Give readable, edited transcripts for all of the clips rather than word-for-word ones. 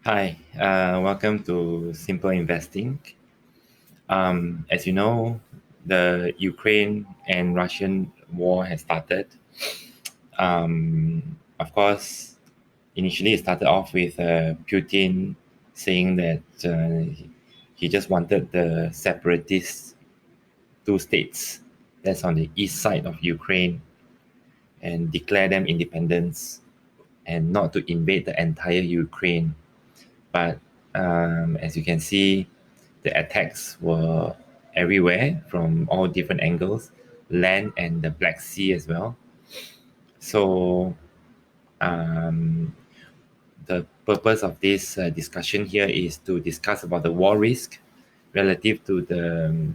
Hi, welcome to Simple Investing. As you know, the Ukraine and Russian war has started. Of course, initially it started off with Putin saying that he just wanted the separatist two states that's on the east side of Ukraine and declare them independence and not to invade the entire Ukraine. But as you can see, the attacks were everywhere from all different angles, land and the Black Sea as well. So um, the purpose of this discussion here is to discuss about the war risk relative to the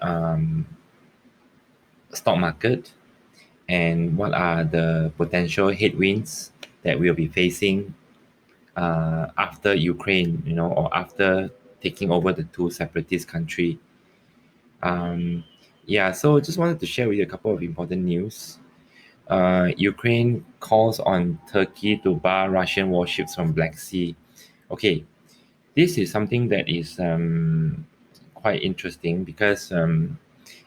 um, stock market and what are the potential headwinds that we'll be facing after Ukraine, or after taking over the two separatist country. Yeah, so just wanted to share with you a couple of important news. Ukraine calls on Turkey to bar Russian warships from Black Sea. Okay, this is something that is quite interesting because,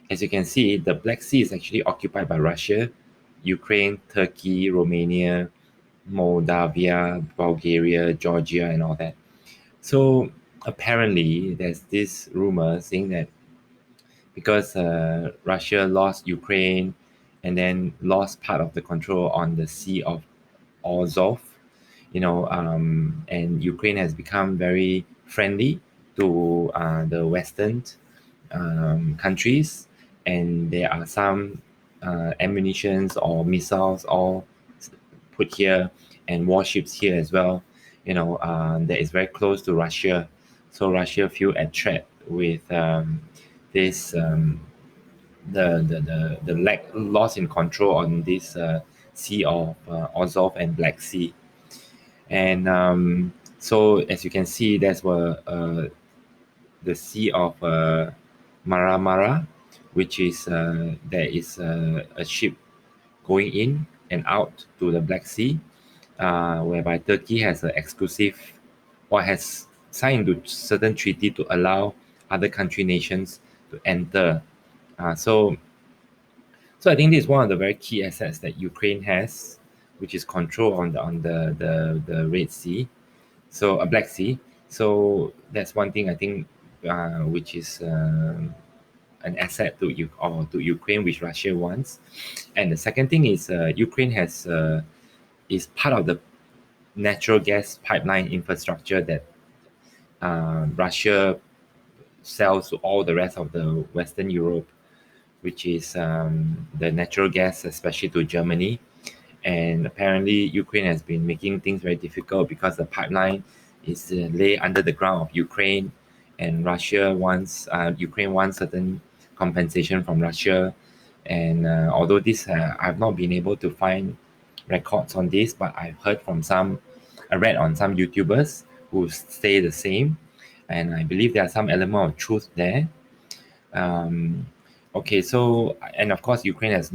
as you can see, the Black Sea is actually occupied by Russia, Ukraine, Turkey, Romania, Moldavia, Bulgaria, Georgia, and all that. So apparently, there's this rumor saying that because Russia lost Ukraine and then lost part of the control on the Sea of Azov, and Ukraine has become very friendly to the Western countries, and there are some ammunitions or missiles all put here and warships here as well, that is very close to Russia. So Russia feel at threat with this the lack loss in control on this Sea of Azov and Black Sea. And so as you can see, that's where the Sea of Mara, which is there is a ship going in and out to the Black Sea, whereby Turkey has an exclusive or has signed to certain treaty to allow other country nations to enter. So I think this is one of the very key assets that Ukraine has, which is control on the Red Sea, so a Black Sea. So that's one thing I think, which is an asset to Ukraine, which Russia wants. And the second thing is Ukraine has is part of the natural gas pipeline infrastructure that Russia sells to all the rest of the Western Europe, which is the natural gas, especially to Germany. And apparently, Ukraine has been making things very difficult because the pipeline is lay under the ground of Ukraine, and Ukraine wants certain compensation from Russia. And although this, I've not been able to find records on this, but I read on some YouTubers who say the same, and I believe there are some element of truth there. Um, okay, so and of course, Ukraine has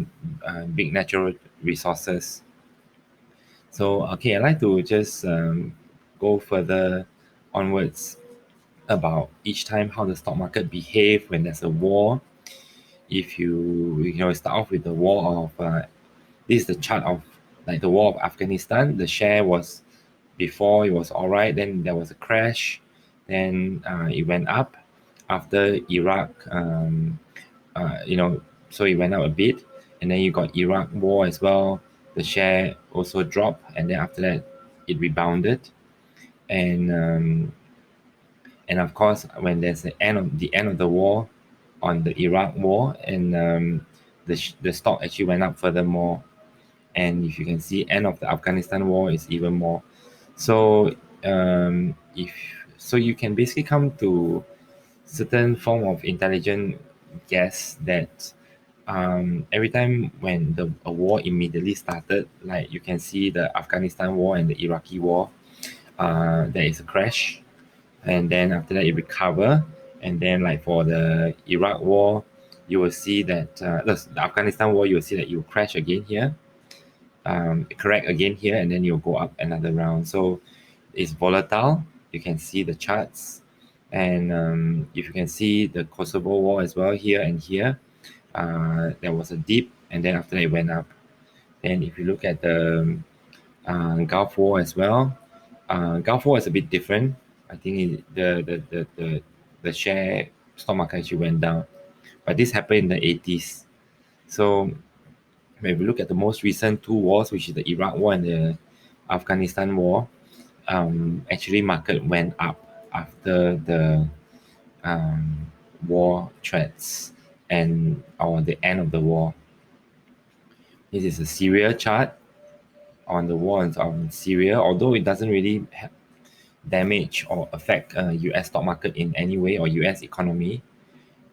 big natural resources. So, okay, I'd like to just go further onwards about each time how the stock market behave when there's a war. If you start off with the war of this is the chart of like the war of Afghanistan. The share was before it was all right, then there was a crash, then it went up after Iraq. So it went up a bit, and then you got Iraq war as well. The share also dropped, and then after that, it rebounded, and of course, when there's the end of the war, on the Iraq war, and the stock actually went up furthermore, and if you can see, end of the Afghanistan war is even more. So if so, you can basically come to certain form of intelligent guess that every time when a war immediately started, like you can see the Afghanistan war and the Iraqi war, there is a crash, and then after that it recover, and then like for the Iraq war, you will see that the Afghanistan war, you will see that you will crash again here, correct again here, and then you'll go up another round. So is volatile. You can see the charts, and if you can see the Kosovo War as well here and here, there was a dip, and then after that it went up. And if you look at the Gulf War as well, Gulf War is a bit different. I think the share stock market actually went down, but this happened in the 80s. So when we look at the most recent two wars, which is the Iraq War and the Afghanistan War, actually market went up after the war threats and or the end of the war. This is a Syria chart on the war on Syria, although it doesn't really damage or affect U.S. stock market in any way or U.S. economy.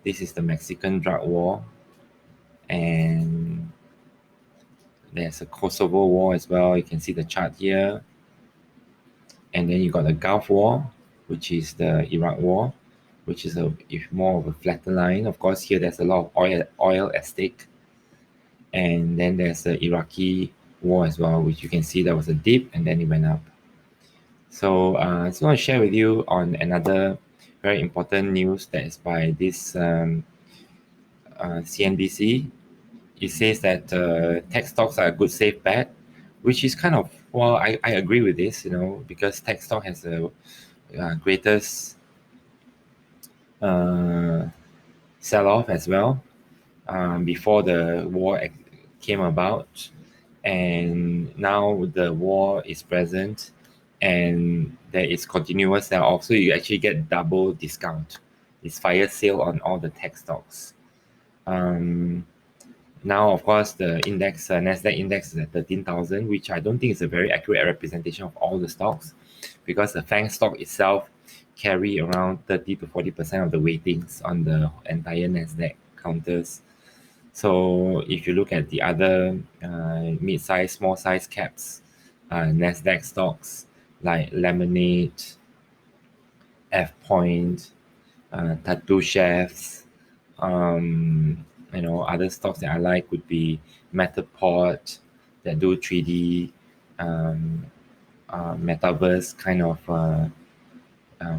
This is the Mexican drug war, and there's a Kosovo war as well. You can see the chart here, and then you got the Gulf War, which is the Iraq War, which is more of a flatter line. Of course, here there's a lot of oil at stake, and then there's the Iraqi war as well, which you can see there was a dip and then it went up. So I just want to share with you on another very important news that is by this CNBC. It says that tech stocks are a good safe bet, which is kind of, well, I agree with this, because tech stock has the greatest sell-off as well before the war came about, and now the war is present and there is continuous sell-off, so you actually get double discount. It's fire sale on all the tech stocks. Now, of course, the index, Nasdaq index is at 13,000, which I don't think is a very accurate representation of all the stocks, because the FANG stock itself carry around 30 to 40% of the weightings on the entire Nasdaq counters. So if you look at the other mid-size, small-size caps, Nasdaq stocks like Lemonade, F-Point, Tattoo Chefs, other stocks that I like would be Metaport, that do 3D metaverse kind of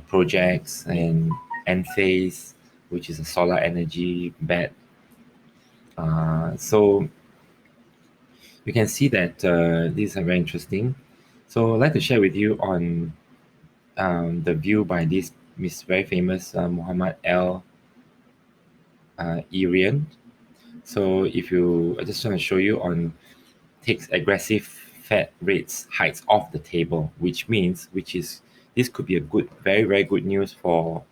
projects, and Enphase, which is a solar energy bet. So you can see that these are very interesting. So I'd like to share with you on the view by this very famous Muhammad Al Irian. So I just want to show you on takes aggressive Fed rates hikes off the table, which is this could be a good, very, very good news for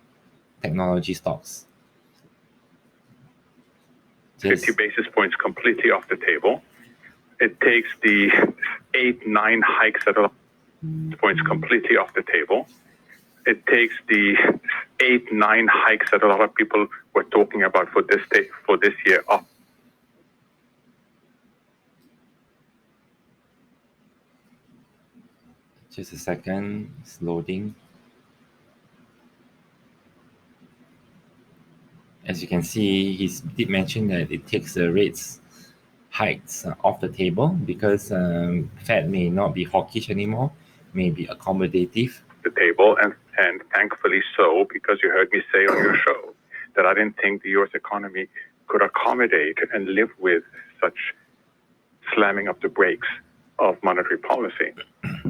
technology stocks. 50 basis points completely off the table. It takes the 8-9 hikes that are points completely off the table. It takes the 8-9 hikes that a lot of people were talking about for this year off. Just a second, it's loading. As you can see, he did mention that it takes the rates hikes off the table because Fed may not be hawkish anymore, may be accommodative. The table, and thankfully so, because you heard me say on your show that I didn't think the U.S. economy could accommodate and live with such slamming of the brakes of monetary policy.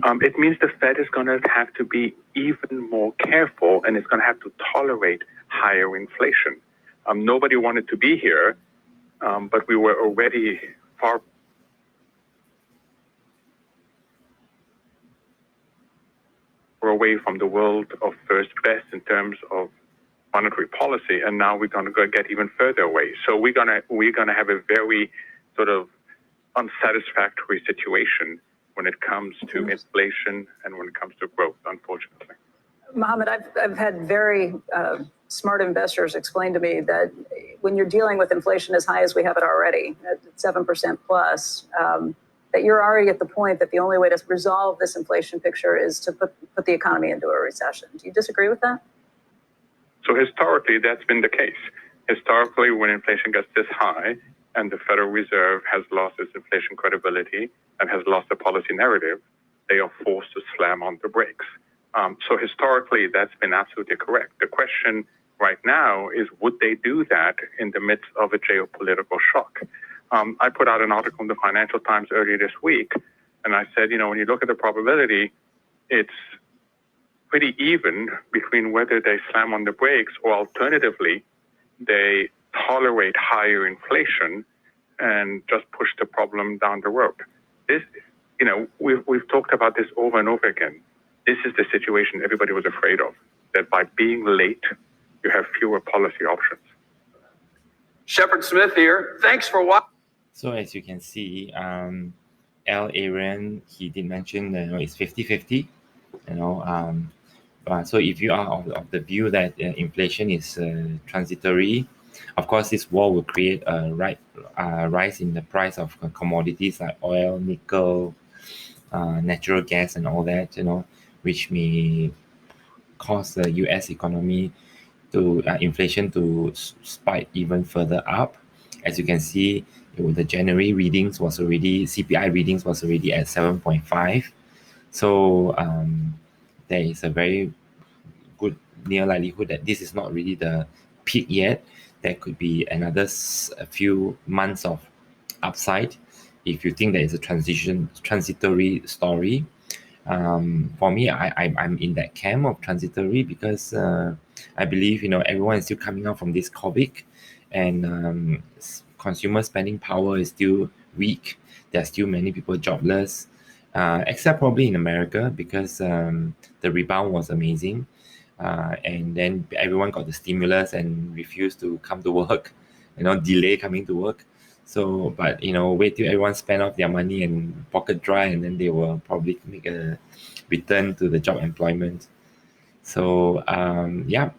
It means the Fed is going to have to be even more careful, and it's going to have to tolerate higher inflation. Nobody wanted to be here, but we were already far away from the world of first best in terms of monetary policy, and now we're going to get even further away. So we're gonna have a very sort of unsatisfactory situation when it comes to inflation and when it comes to growth, unfortunately. Mohammed, I've had very smart investors explain to me that when you're dealing with inflation as high as we have it already, at 7% plus, that you're already at the point that the only way to resolve this inflation picture is to put the economy into a recession. Do you disagree with that? So historically, that's been the case. Historically, when inflation gets this high and the Federal Reserve has lost its inflation credibility and has lost the policy narrative, they are forced to slam on the brakes. So historically, that's been absolutely correct. The question right now is, would they do that in the midst of a geopolitical shock? I put out an article in the Financial Times earlier this week, and I said, when you look at the probability, it's pretty even between whether they slam on the brakes or alternatively, they tolerate higher inflation and just push the problem down the road. This, we've talked about this over and over again. This is the situation everybody was afraid of, that by being late, you have fewer policy options. Shepard Smith here. Thanks for watching. So as you can see, L. Aaron, he did mention that it's 50-50. So if you are of the view that inflation is transitory, of course, this war will create a rise in the price of commodities like oil, nickel, natural gas, and all that. Which may cause the U.S. economy to inflation to spike even further up. As you can see, the January readings was already CPI readings was already at 7.5. So there is a very good near likelihood that this is not really the peak yet. There could be another a few months of upside if you think there is a transitory story. For me, I'm in that camp of transitory because I believe everyone is still coming out from this COVID, and consumer spending power is still weak. There are still many people jobless, except probably in America because the rebound was amazing, and then everyone got the stimulus and refused to come to work, delay coming to work. So, but wait till everyone spend off their money and pocket dry, and then they will probably make a return to the job employment. So,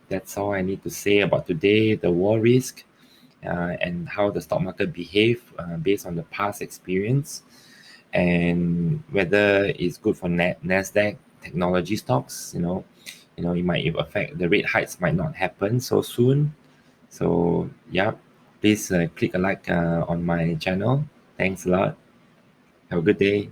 that's all I need to say about today, the war risk, and how the stock market behave based on the past experience, and whether it's good for Nasdaq technology stocks. It might affect the rate hikes might not happen so soon. So, please click a like on my channel. Thanks a lot. Have a good day.